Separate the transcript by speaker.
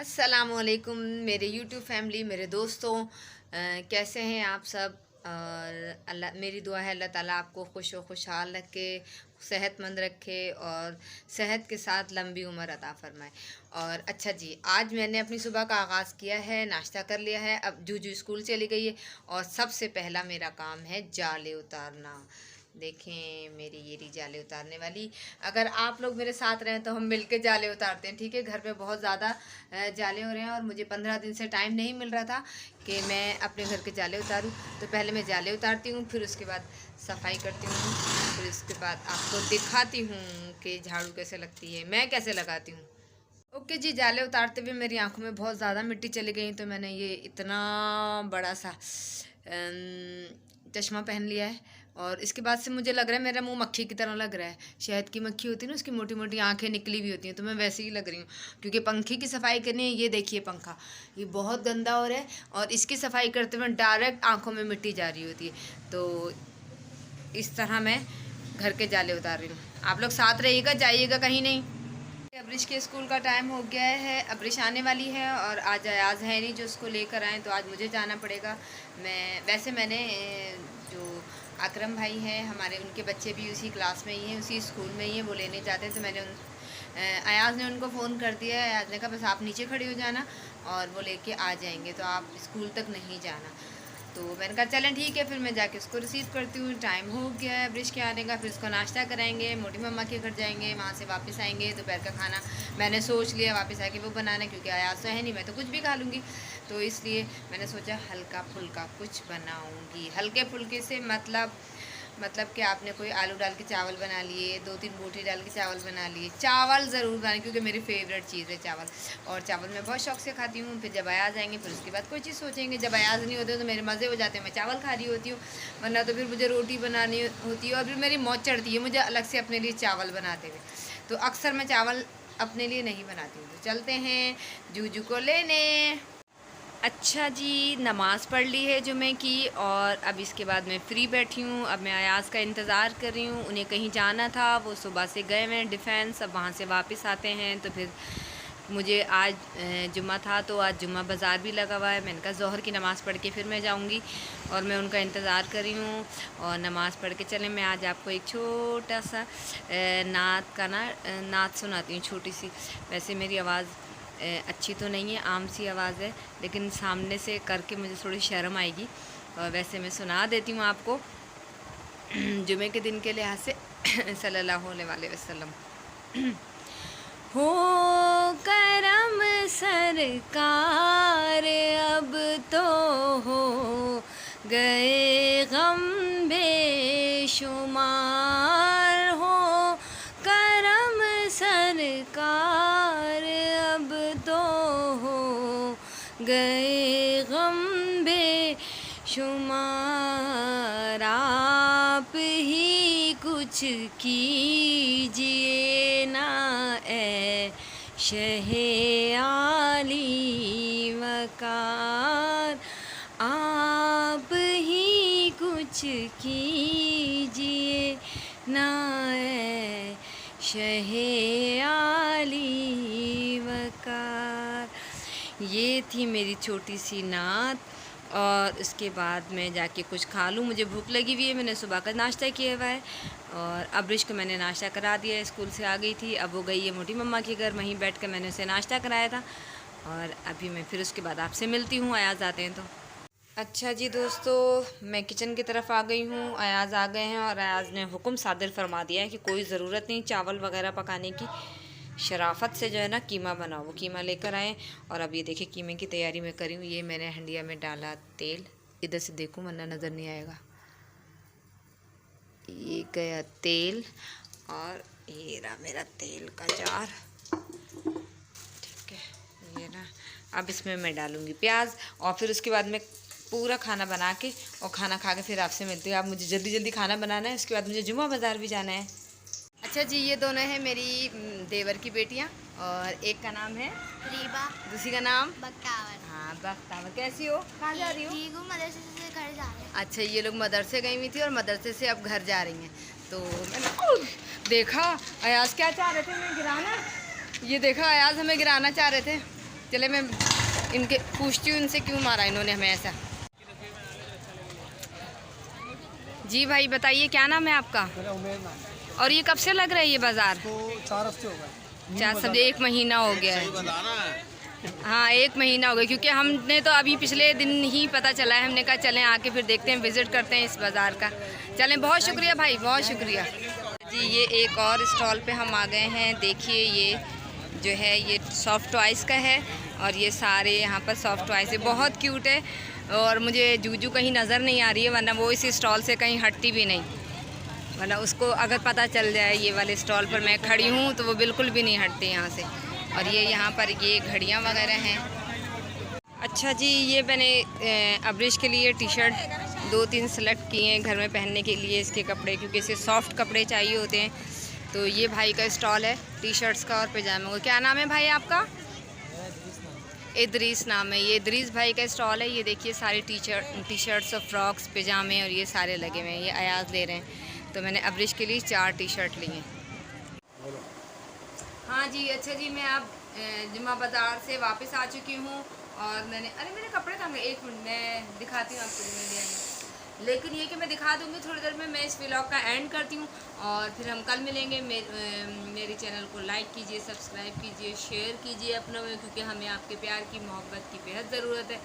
Speaker 1: अस्सलामुअलैकुम मेरे YouTube family, मेरे दोस्तों, कैसे हैं आप सब। और अल्लाह, मेरी दुआ है अल्लाह ताला आपको खुश व खुशहाल रखे, सेहतमंद रखे और सेहत के साथ लंबी उम्र अता फरमाए। और अच्छा जी, आज मैंने अपनी सुबह का आगाज़ किया है, नाश्ता कर लिया है। अब जूजू स्कूल चली गई है और सबसे पहला मेरा काम है जाले उतारना। देखें मेरी ये रही जाले उतारने वाली। अगर आप लोग मेरे साथ रहें तो हम मिलके जाले उतारते हैं, ठीक है। घर पे बहुत ज़्यादा जाले हो रहे हैं और मुझे 15 दिन से टाइम नहीं मिल रहा था कि मैं अपने घर के जाले उतारूं। तो पहले मैं जाले उतारती हूँ, फिर उसके बाद सफाई करती हूँ, फिर उसके बाद आपको दिखाती हूँ कि झाड़ू कैसे लगती है, मैं कैसे लगाती हूँ। ओके जी, जाले उतारते हुए मेरी आंखों में बहुत ज़्यादा मिट्टी चली गई, तो मैंने ये इतना बड़ा सा चश्मा पहन लिया है। और इसके बाद से मुझे लग रहा है मेरा मुंह मक्खी की तरह लग रहा है। शहद की मक्खी होती है ना, उसकी मोटी मोटी आंखें निकली हुई होती हैं, तो मैं वैसे ही लग रही हूँ। क्योंकि पंखे की सफाई करनी है। ये देखिए पंखा, ये बहुत गंदा हो रहा है और इसकी सफाई करते हुए डायरेक्ट आँखों में मिट्टी जा रही होती है। तो इस तरह मैं घर के जाले उतार रही हूँ। आप लोग साथ रहिएगा, जाइएगा कहीं नहीं। अब्रिश के स्कूल का टाइम हो गया है, अब्रिश आने वाली है और आज अयाज है नहीं जो उसको लेकर आए, तो आज मुझे जाना पड़ेगा। मैंने जो अकरम भाई हैं हमारे, उनके बच्चे भी उसी क्लास में ही हैं, उसी स्कूल में ही हैं, वो लेने जाते हैं। तो मैंने अयाज ने उनको फ़ोन कर दिया है। अयाज ने कहा बस आप नीचे खड़ी हो जाना और वो लेके आ जाएंगे, तो आप स्कूल तक नहीं जाना। तो मैंने कहा चलें ठीक है, फिर मैं जाके उसको रिसीव करती हूँ। टाइम हो गया है ब्रिश के आने का, फिर उसको नाश्ता कराएंगे, मोटी मम्मा के घर जाएंगे, वहाँ से वापस आएंगे। दोपहर का खाना मैंने सोच लिया वापस आके वो बनाना, क्योंकि आयास तो है नहीं, मैं तो कुछ भी खा लूँगी। तो इसलिए मैंने सोचा हल्का फुल्का कुछ बनाऊँगी। हल्के फुल्के से मतलब कि आपने कोई आलू डाल के चावल बना लिए, 2-3 बोटी डाल के चावल बना लिए। चावल ज़रूर बनाए क्योंकि मेरी फेवरेट चीज़ है चावल, और चावल मैं बहुत शौक से खाती हूँ। फिर जब अयाज आएंगे फिर उसके बाद कोई चीज़ सोचेंगे। जब अयाज नहीं होते तो मेरे मज़े हो जाते हैं, मैं चावल खा रही होती हूँ, वरना तो फिर मुझे रोटी बनानी होती है और फिर मेरी मौत चढ़ती है मुझे अलग से अपने लिए चावल बनाते हुए। तो अक्सर मैं चावल अपने लिए नहीं बनाती हूँ। तो चलते हैं जूजू को लेने। अच्छा जी, नमाज़ पढ़ ली है जुमे की और अब इसके बाद मैं फ़्री बैठी हूँ। अब मैं अयाज़ का इंतज़ार कर रही हूँ। उन्हें कहीं जाना था, वो सुबह से गए हुए हैं डिफेंस, अब वहाँ से वापस आते हैं। तो फिर मुझे आज जुम्मा था, तो आज जुम्मा बाज़ार भी लगा हुआ है। मैंने कहा ज़ोहर की नमाज़ पढ़ के फिर मैं जाऊँगी, और मैं उनका इंतज़ार कर रही हूँ। और नमाज़ पढ़ के चलें, मैं आज आपको एक छोटा सा नात सुनाती हूँ, छोटी सी। वैसे मेरी आवाज़ अच्छी तो नहीं है, आम सी आवाज़ है, लेकिन सामने से करके मुझे थोड़ी शर्म आएगी। और वैसे मैं सुना देती हूँ आपको जुमे के दिन के लिहाज से सल्लल्लाहु अलैहि वसल्लम। हो करम सरकार अब तो हो गए गम बेशुमार, हो करम सरकार अब तो हो गए गम बेशुमार। आप ही कुछ कीजिए ना ए शहे आली वकार, आप ही कुछ कीजिए ना ए शहे आली वकार। ये थी मेरी छोटी सी नात। और उसके बाद मैं जाके कुछ खा लूँ, मुझे भूख लगी हुई है। मैंने सुबह का नाश्ता किया हुआ है और अब्रिश को मैंने नाश्ता करा दिया है, स्कूल से आ गई थी। अब वो गई है मोटी मम्मा के घर, वहीं बैठ कर मैंने उसे नाश्ता कराया था। और अभी मैं फिर उसके बाद आपसे मिलती हूँ, अयाज़ आते हैं तो। अच्छा जी दोस्तों, मैं किचन की तरफ आ गई हूँ, अयाज़ आ गए हैं और अयाज़ ने हुक्म सादिर फरमा दिया है कि कोई ज़रूरत नहीं चावल वगैरह पकाने की, शराफत से जो है ना कीमा बनाओ। वो कीमा लेकर आए और अब ये देखिए कीमे की तैयारी मैं करी हूँ। ये मैंने हंडिया में डाला तेल, इधर से देखूँ वरना नज़र नहीं आएगा। ये गया तेल और ये रहा मेरा तेल का जार, ठीक है। ये ना, अब इसमें मैं डालूँगी प्याज और फिर उसके बाद मैं पूरा खाना बना के और खाना खा के फिर आपसे मिलती हूँ। आप मुझे जल्दी जल्दी खाना बनाना है, उसके बाद मुझे जुम्मा बाज़ार भी जाना है। अच्छा जी, ये दोनों हैं मेरी देवर की बेटियाँ, और एक का नाम है
Speaker 2: रीबा,
Speaker 1: दूसरी का नाम
Speaker 2: बख्तावर।
Speaker 1: हाँ बख्तावर। कैसी हो, कहाँ जा रही हो?
Speaker 2: ठीक हूँ, मदरसे से घर जा रहे हैं।
Speaker 1: अच्छा, ये लोग मदरसे गई हुई थी और मदरसे से अब घर जा रही हैं। तो मैंने देखा अयाज क्या चाह रहे थे, हमें गिराना। ये देखा अयाज हमें गिराना चाह रहे थे। चले मैं इनके पूछती हूँ इनसे क्यों मारा इन्होंने हमें ऐसा। जी भाई बताइए क्या नाम है आपका?
Speaker 3: मेरा उमेर नाम है।
Speaker 1: और ये कब से लग रहा है ये बाज़ार?
Speaker 3: तो 4 हफ्ते हो गए।
Speaker 1: चार सब 1 महीना हो गया है। हाँ 1 महीना हो गया, क्योंकि हमने तो अभी पिछले दिन ही पता चला है, हमने कहा चलें आके फिर देखते हैं, विज़िट करते हैं इस बाज़ार का। चलें, बहुत शुक्रिया भाई, बहुत शुक्रिया जी। ये एक और स्टॉल पे हम आ गए हैं। देखिए ये जो है ये सॉफ्ट टॉयज़ का है और ये सारे यहाँ पर सॉफ्ट टॉयज़ है, बहुत क्यूट है। और मुझे जूजू कहीं नज़र नहीं आ रही है, वरना वो इस स्टॉल से कहीं हटती भी नहीं, वरना उसको अगर पता चल जाए ये वाले स्टॉल पर मैं खड़ी हूँ तो वो बिल्कुल भी नहीं हटती यहाँ से। और ये यहाँ पर ये घड़ियाँ वगैरह हैं। अच्छा जी, ये मैंने अब्रिश के लिए टी शर्ट 2-3 सेलेक्ट किए हैं घर में पहनने के लिए, इसके कपड़े, क्योंकि इसे सॉफ्ट कपड़े चाहिए होते हैं। तो ये भाई का स्टॉल है टी शर्ट्स का और पैजामों का। क्या नाम है भाई आपका? इदरीस नाम है। ये इदरीस भाई का स्टॉल है। ये देखिए सारी टी शर्ट्स और फ्रॉक्स पैजामे और ये सारे लगे हुए हैं। ये अयाज ले रहे हैं, तो मैंने अब्रिश के लिए 4 टी शर्ट लिए हैं। हाँ जी, अच्छा जी, मैं अब जुम्मा बाज़ार से वापस आ चुकी हूँ और मैंने, अरे मेरे कपड़े कहाँ गए? 1 मिनट मैं दिखाती हूँ आपको जो मैं ले आई हूँ। लेकिन ये कि मैं दिखा दूँगी थोड़ी देर में। मैं इस व्लॉग का एंड करती हूँ और फिर हम कल मिलेंगे। मेरे चैनल को लाइक कीजिए, सब्सक्राइब कीजिए, शेयर कीजिए अपनों में, क्योंकि हमें आपके प्यार की, मोहब्बत की बेहद ज़रूरत है।